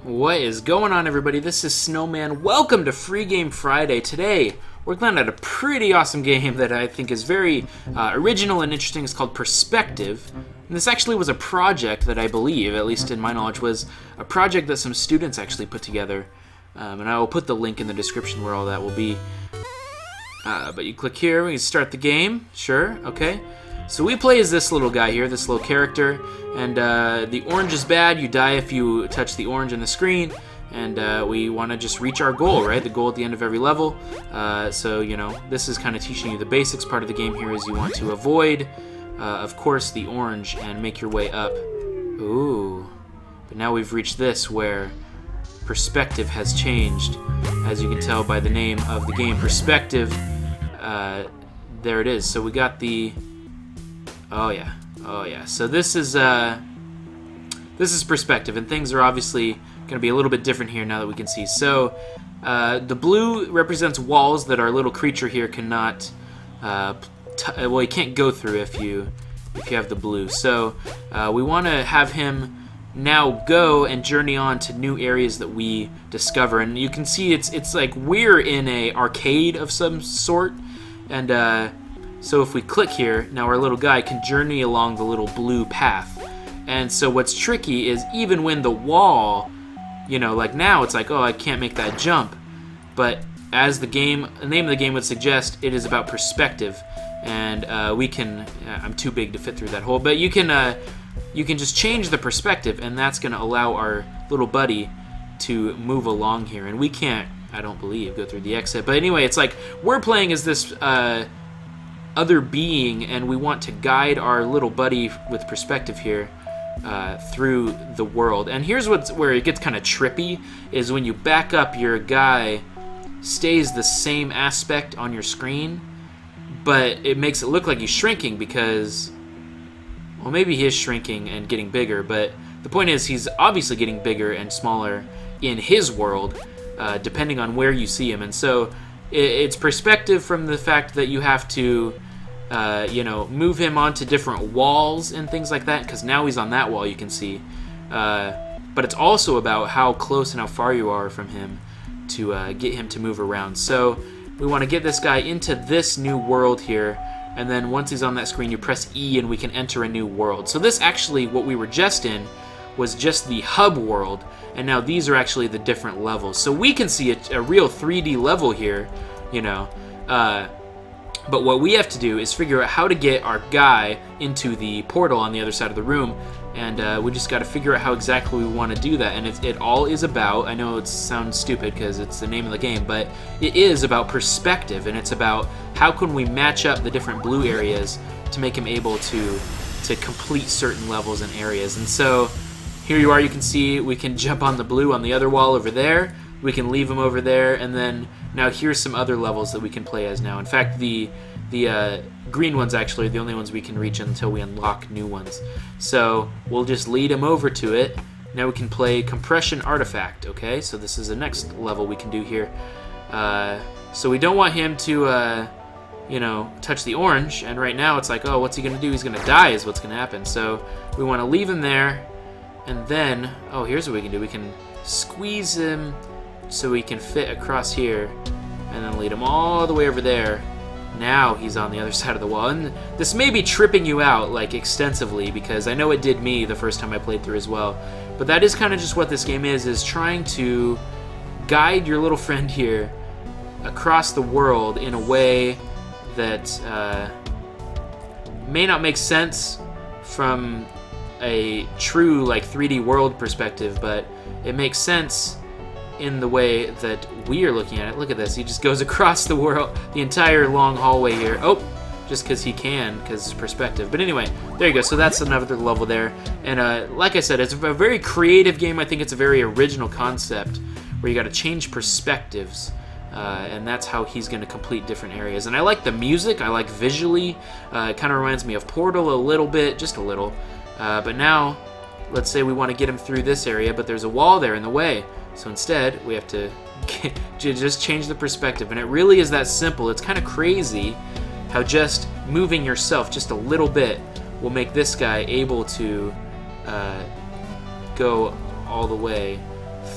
What is going on, everybody? This is Snowman. Welcome to Free Game Friday. Today, we're looking at a pretty awesome game that I think is very original and interesting. It's called Perspective. And this actually was a project that I believe, at least in my knowledge, was a project that some students actually put together. And I will put the link in the description where all that will be. But you click here, we can start the game. Sure, okay. So we play as this little guy here, this little character, and the orange is bad. You die if you touch the orange on the screen, and we want to just reach our goal, right? The goal at the end of every level. So, you know, this is kind of teaching you the basics. Part of the game here is you want to avoid, of course, the orange and make your way up. Ooh. But now we've reached this where perspective has changed, as you can tell by the name of the game, Perspective. There it is. So we got the... Oh yeah. So this is Perspective, and things are obviously going to be a little bit different here now that we can see. So the blue represents walls that our little creature here cannot. Well, he can't go through if you have the blue. So we want to have him now go and journey on to new areas that we discover, and you can see it's like we're in a arcade of some sort, and. So if we click here, now our little guy can journey along the little blue path. And so what's tricky is even when the wall, you know, like now it's like, oh, I can't make that jump. But as the name of the game would suggest, it is about perspective. And we can, I'm too big to fit through that hole, but you can just change the perspective, and that's going to allow our little buddy to move along here. And we can't, I don't believe, go through the exit. But anyway, it's like we're playing as this... other being, and we want to guide our little buddy with perspective here through the world. And here's where it gets kind of trippy, is when you back up, your guy stays the same aspect on your screen, but it makes it look like he's shrinking because, well, maybe he is shrinking and getting bigger, but the point is he's obviously getting bigger and smaller in his world, depending on where you see him. And so it's perspective from the fact that you have to, move him onto different walls and things like that, because now he's on that wall, you can see. But it's also about how close and how far you are from him to get him to move around. So we want to get this guy into this new world here, and then once he's on that screen, you press E and we can enter a new world. So this actually, what we were just in, was just the hub world, and now these are actually the different levels. So we can see a real 3D level here, you know. But what we have to do is figure out how to get our guy into the portal on the other side of the room, and we just got to figure out how exactly we want to do that. And it all is about, I know it sounds stupid because it's the name of the game, but it is about perspective, and it's about how can we match up the different blue areas to make him able to complete certain levels and areas. And so here you are, you can see we can jump on the blue on the other wall over there. We can leave him over there, and then now here's some other levels that we can play as now. In fact, the green ones actually are the only ones we can reach until we unlock new ones. So we'll just lead him over to it. Now we can play Compression Artifact, okay? So this is the next level we can do here. So we don't want him to, touch the orange, and right now it's like, oh, what's he going to do? He's going to die is what's going to happen. So we want to leave him there. And then, oh, here's what we can do. We can squeeze him so he can fit across here, and then lead him all the way over there. Now he's on the other side of the wall. And this may be tripping you out, like, extensively, because I know it did me the first time I played through as well. But that is kind of just what this game is trying to guide your little friend here across the world in a way that may not make sense from a true, like, 3D world perspective, but it makes sense in the way that we are looking at it. Look at this. He just goes across the world, the entire long hallway here. Oh, just because he can, because it's perspective. But anyway, there you go. So that's another level there. And like I said, it's a very creative game. I think it's a very original concept where you got to change perspectives. And that's how he's going to complete different areas. And I like the music. I like visually. It kind of reminds me of Portal a little bit, just a little. But now, let's say we want to get him through this area, but there's a wall there in the way. So instead, we have to just change the perspective. And it really is that simple. It's kind of crazy how just moving yourself just a little bit will make this guy able to go all the way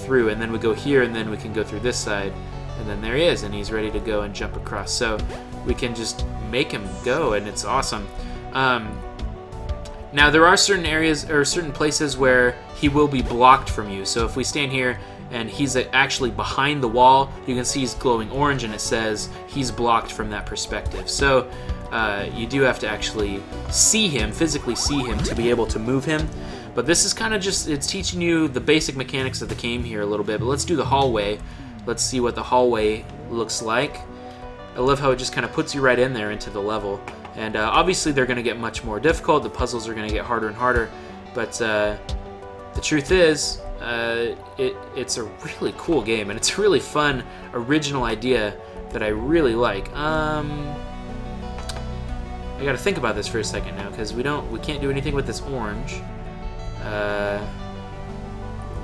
through, and then we go here, and then we can go through this side, and then there he is, and he's ready to go and jump across. So we can just make him go, and it's awesome. Now there are certain areas or certain places where he will be blocked from you. So if we stand here and he's actually behind the wall, you can see he's glowing orange, and it says he's blocked from that perspective. So you do have to actually see him, physically see him, to be able to move him. But this is kind of just, it's teaching you the basic mechanics of the game here a little bit. But let's do the hallway. Let's see what the hallway looks like. I love how it just kind of puts you right in there into the level. And obviously they're going to get much more difficult. The puzzles are going to get harder and harder. But the truth is, it's a really cool game, and it's a really fun, original idea that I really like. I got to think about this for a second now, because we can't do anything with this orange.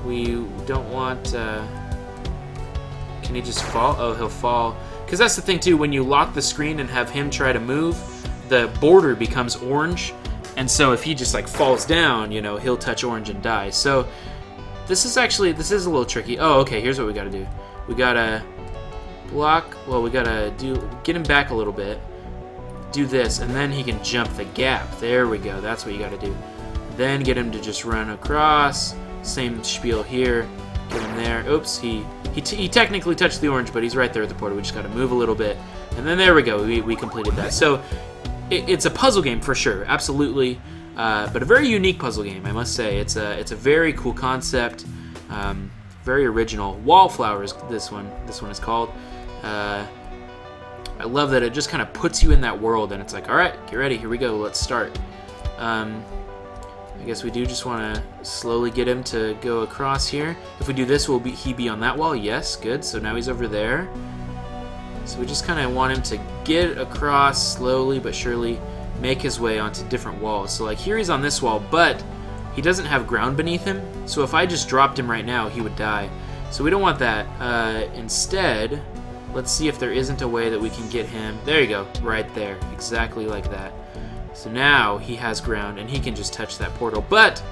We don't want. Can he just fall? Oh, he'll fall. Because that's the thing too. When you lock the screen and have him try to move, the border becomes orange, and so if he just like falls down, you know, he'll touch orange and die. So this is a little tricky. Oh, okay. Here's what we gotta do. We gotta block. Well, we gotta get him back a little bit. Do this, and then he can jump the gap. There we go. That's what you gotta do. Then get him to just run across. Same spiel here. Get him there. Oops. He technically touched the orange, but he's right there at the portal. We just gotta move a little bit, and then there we go. We completed that. So it's a puzzle game for sure, absolutely, but a very unique puzzle game, I must say. It's a very cool concept, very original. Wallflowers, this one is called. I love that it just kind of puts you in that world, and it's like, all right, get ready, here we go, let's start. I guess we do just want to slowly get him to go across here. If we do this, will he be on that wall? Yes, good. So now he's over there. So we just kind of want him to get across slowly but surely, make his way onto different walls. So like here he's on this wall, but he doesn't have ground beneath him. So if I just dropped him right now, he would die. So we don't want that. Instead, let's see if there isn't a way that we can get him. There you go, right there, exactly like that. So now he has ground and he can just touch that portal. But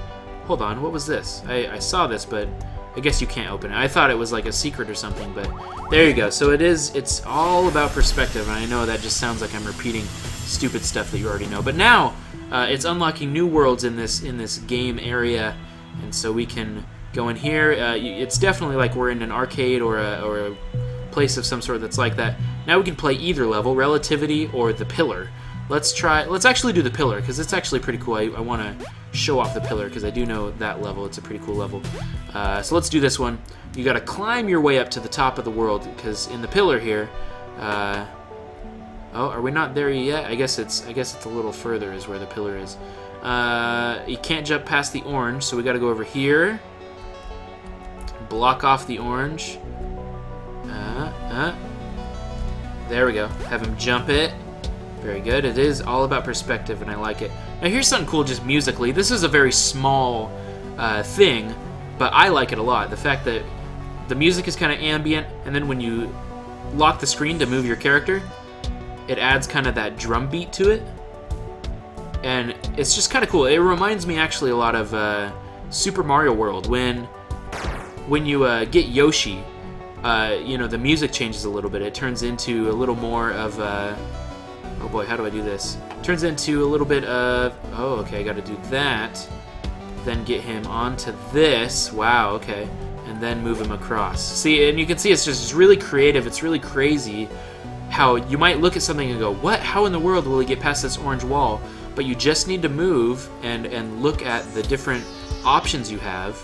hold on, what was this? I saw this, but I guess you can't open it. I thought it was like a secret or something, but there you go. So it's all about perspective, and I know that just sounds like I'm repeating stupid stuff that you already know. But now it's unlocking new worlds in this game area, and so we can go in here. It's definitely like we're in an arcade or a place of some sort that's like that. Now we can play either level, Relativity or the Pillar. Let's actually do the Pillar, because it's actually pretty cool. I want to show off the Pillar, because I do know that level. It's a pretty cool level. So let's do this one. You got to climb your way up to the top of the world, because in the Pillar here, oh, are we not there yet? I guess it's a little further is where the Pillar is. You can't jump past the orange, so we got to go over here. Block off the orange. There we go. Have him jump it. Very good. It is all about perspective, and I like it. Now here's something cool just musically. This is a very small thing, but I like it a lot. The fact that the music is kind of ambient, and then when you lock the screen to move your character, it adds kind of that drum beat to it. And it's just kind of cool. It reminds me actually a lot of Super Mario World. When you get Yoshi, you know, the music changes a little bit. It turns into a little more of oh boy, how do I do this? Turns into a little bit of, oh, okay, I gotta do that. Then get him onto this. Wow, okay. And then move him across. See, and you can see it's just really creative. It's really crazy how you might look at something and go, what? How in the world will he get past this orange wall? But you just need to move and look at the different options you have,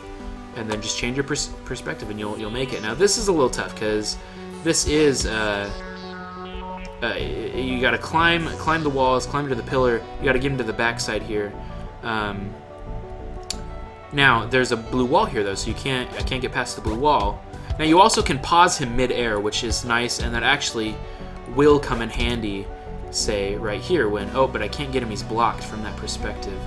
and then just change your perspective, and you'll make it. Now, this is a little tough, because this is... you gotta climb the walls, climb to the pillar. You gotta get into the backside here. Now there's a blue wall here though, so I can't get past the blue wall. Now you also can pause him mid-air, which is nice, and that actually will come in handy, say right here when, oh, but I can't get him, he's blocked from that perspective.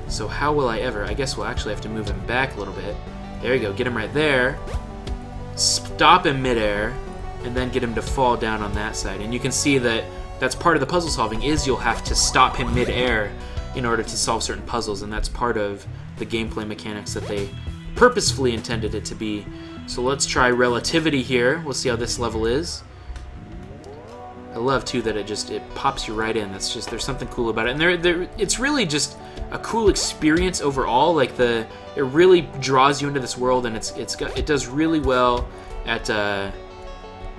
So how will I ever? I guess we'll actually have to move him back a little bit. There you go, get him right there. Stop him mid-air, and then get him to fall down on that side. And you can see that that's part of the puzzle solving, is you'll have to stop him mid-air in order to solve certain puzzles, and that's part of the gameplay mechanics that they purposefully intended it to be. So let's try relativity here. We'll see how this level is. I love too that it pops you right in. That's just, there's something cool about it, and it's really just a cool experience overall. Like it really draws you into this world, and it does really well at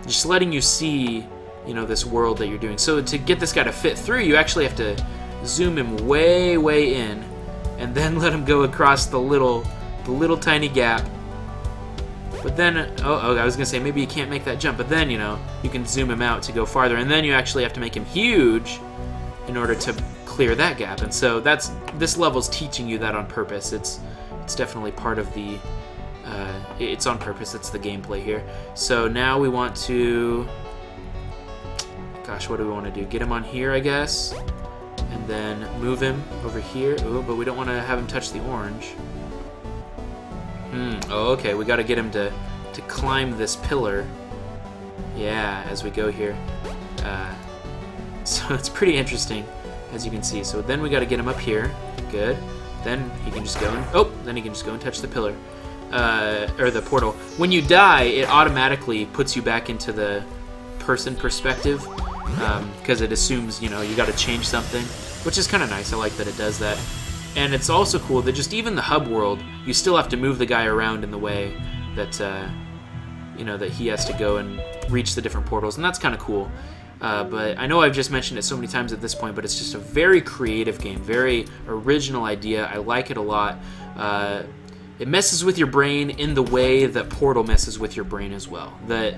just letting you see, you know, this world that you're doing. So to get this guy to fit through, you actually have to zoom him way, way in, and then let him go across the little tiny gap. But then, I was gonna say maybe you can't make that jump, but then, you know, you can zoom him out to go farther, and then you actually have to make him huge in order to clear that gap. And so this level's teaching you that on purpose. It's definitely part of the, it's on purpose. It's the gameplay here. So now we want to, gosh, what do we want to do? Get him on here, I guess, and then move him over here. Oh, but we don't want to have him touch the orange. Oh, okay, we got to get him to climb this pillar. Yeah, as we go here. So it's pretty interesting, as you can see. So then we got to get him up here. Good. Then he can just go and, then he can just go and touch the pillar. Or the portal. When you die, it automatically puts you back into the person perspective, because it assumes, you know, you got to change something, which is kind of nice. I like that it does that. And it's also cool that just even the hub world, you still have to move the guy around in the way that, you know, that he has to go and reach the different portals, and that's kind of cool. But I know I've just mentioned it so many times at this point, but it's just a very creative game, very original idea. I like it a lot. It messes with your brain in the way that Portal messes with your brain as well. That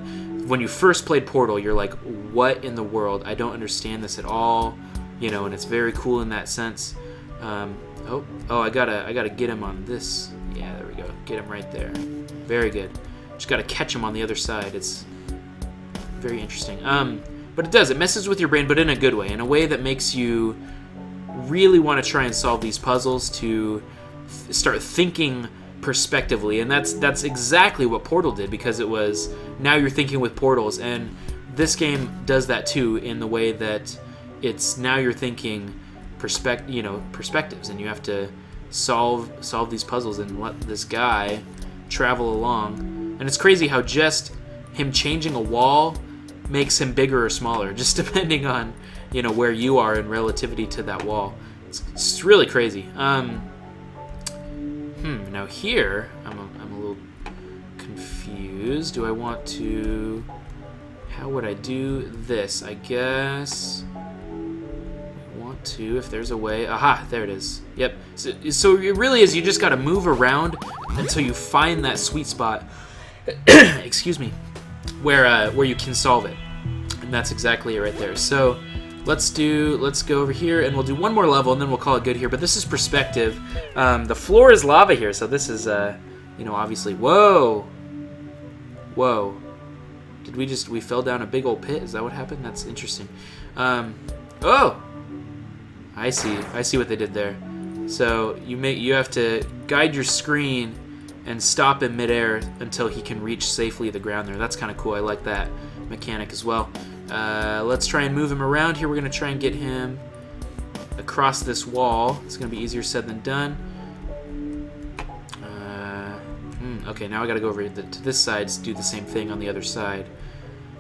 when you first played Portal, you're like, what in the world? I don't understand this at all, you know, and it's very cool in that sense. I gotta get him on this. Yeah, there we go. Get him right there. Very good. Just gotta catch him on the other side. It's very interesting. But it messes with your brain, but in a good way, in a way that makes you really want to try and solve these puzzles, to start thinking perspectively, and that's exactly what Portal did, because it was, now you're thinking with portals, and this game does that too, in the way that it's, now you're thinking perspectives, and you have to solve these puzzles and let this guy travel along. And it's crazy how just him changing a wall makes him bigger or smaller, just depending on, you know, where you are in relativity to that wall. It's really crazy. Now here, I'm a little confused. Do I want to, how would I do this? I guess I want to, if there's a way. Aha, there it is. Yep. So it really is, you just got to move around until you find that sweet spot, excuse me, where you can solve it. And that's exactly it right there. So let's go over here, and we'll do one more level, and then we'll call it good here. But this is perspective. The floor is lava here, so this is, you know, obviously. Whoa! Did we fell down a big old pit? Is that what happened? That's interesting. Oh! I see what they did there. So you have to guide your screen and stop in midair until he can reach safely the ground there. That's kind of cool. I like that mechanic as well. Let's try and move him around here. We're going to try and get him across this wall. It's going to be easier said than done. Okay, now I got to go over to this side to do the same thing on the other side.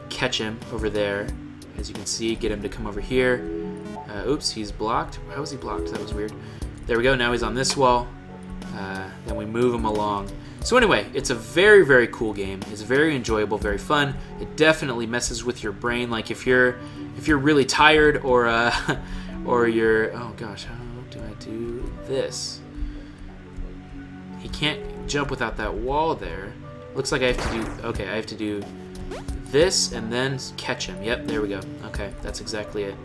Catch him over there. As you can see, get him to come over here. Oops, he's blocked. How was he blocked? That was weird. There we go. Now he's on this wall. Then we move him along. So anyway, it's a very, very cool game. It's very enjoyable, very fun. It definitely messes with your brain. Like if you're really tired, or or you're, oh gosh, how do I do this? He can't jump without that wall there. Looks like I have to do this and then catch him. Yep, there we go. Okay, that's exactly it.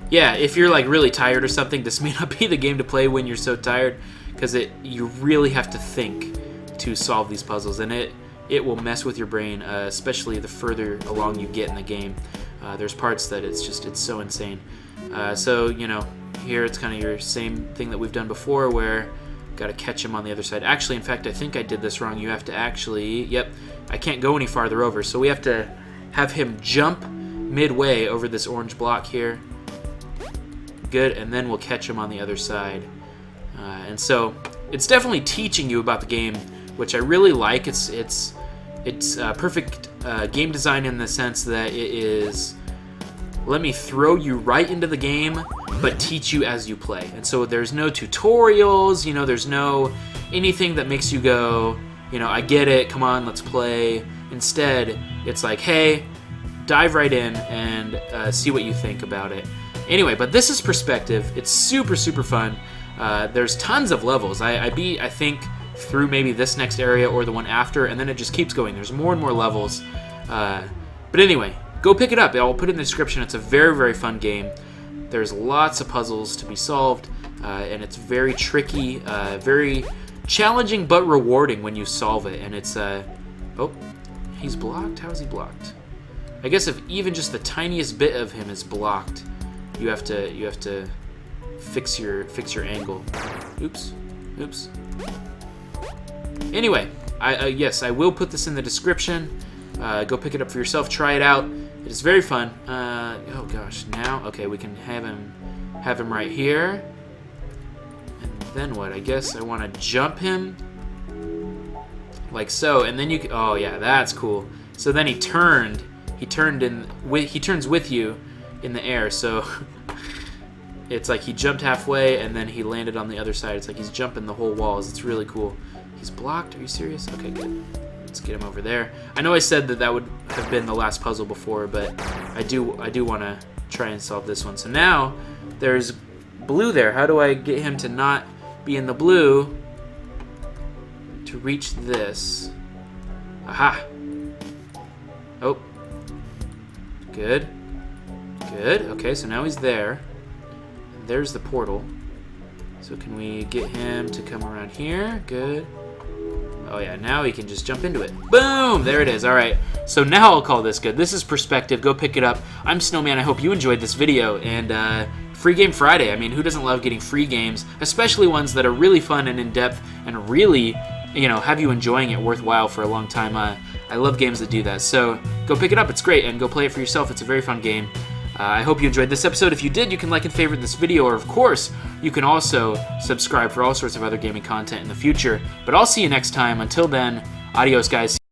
Yeah, if you're like really tired or something, this may not be the game to play when you're so tired, because you really have to think to solve these puzzles, and it will mess with your brain, especially the further along you get in the game. There's parts that it's so insane. So, you know, here it's kind of your same thing that we've done before, where got to catch him on the other side. Actually, in fact, I think I did this wrong. You have to actually, yep, I can't go any farther over, so we have to have him jump midway over this orange block here. Good, and then we'll catch him on the other side. And so it's definitely teaching you about the game, which I really like. It's perfect game design in the sense that it is, let me throw you right into the game, but teach you as you play. And so there's no tutorials, you know, there's no anything that makes you go, you know, I get it, come on, let's play. Instead, it's like, hey, dive right in and see what you think about it. Anyway, but this is Perspective. It's super, super fun. There's tons of levels. I beat, I think, through maybe this next area or the one after, and then it just keeps going. There's more and more levels. But anyway, go pick it up. I'll put it in the description. It's a very, very fun game. There's lots of puzzles to be solved, and it's very tricky, very challenging but rewarding when you solve it. And it's, oh, he's blocked? How is he blocked? I guess if even just the tiniest bit of him is blocked, you have to fix your angle. Oops. Anyway, yes, I will put this in the description. Go pick it up for yourself. Try it out. It is very fun. Oh gosh, now okay, we can have him right here. And then what? I guess I want to jump him like so, and then you can, oh yeah, that's cool. So then he turns with you in the air. So it's like he jumped halfway and then he landed on the other side. It's like he's jumping the whole walls. It's really cool. He's blocked. Are you serious? Okay, good. Let's get him over there. I know I said that would have been the last puzzle before, but I do want to try and solve this one. So now there's blue there. How do I get him to not be in the blue to reach this? Aha. Oh. Good. Okay, so now he's there. And there's the portal. So can we get him to come around here? Good. Oh yeah, now he can just jump into it. Boom! There it is. All right. So now I'll call this good. This is Perspective. Go pick it up. I'm Snowman. I hope you enjoyed this video. And Free Game Friday. I mean, who doesn't love getting free games, especially ones that are really fun and in-depth and really, you know, have you enjoying it worthwhile for a long time. I love games that do that. So go pick it up. It's great. And go play it for yourself. It's a very fun game. I hope you enjoyed this episode. If you did, you can like and favorite this video, or of course, you can also subscribe for all sorts of other gaming content in the future. But I'll see you next time. Until then, adios, guys.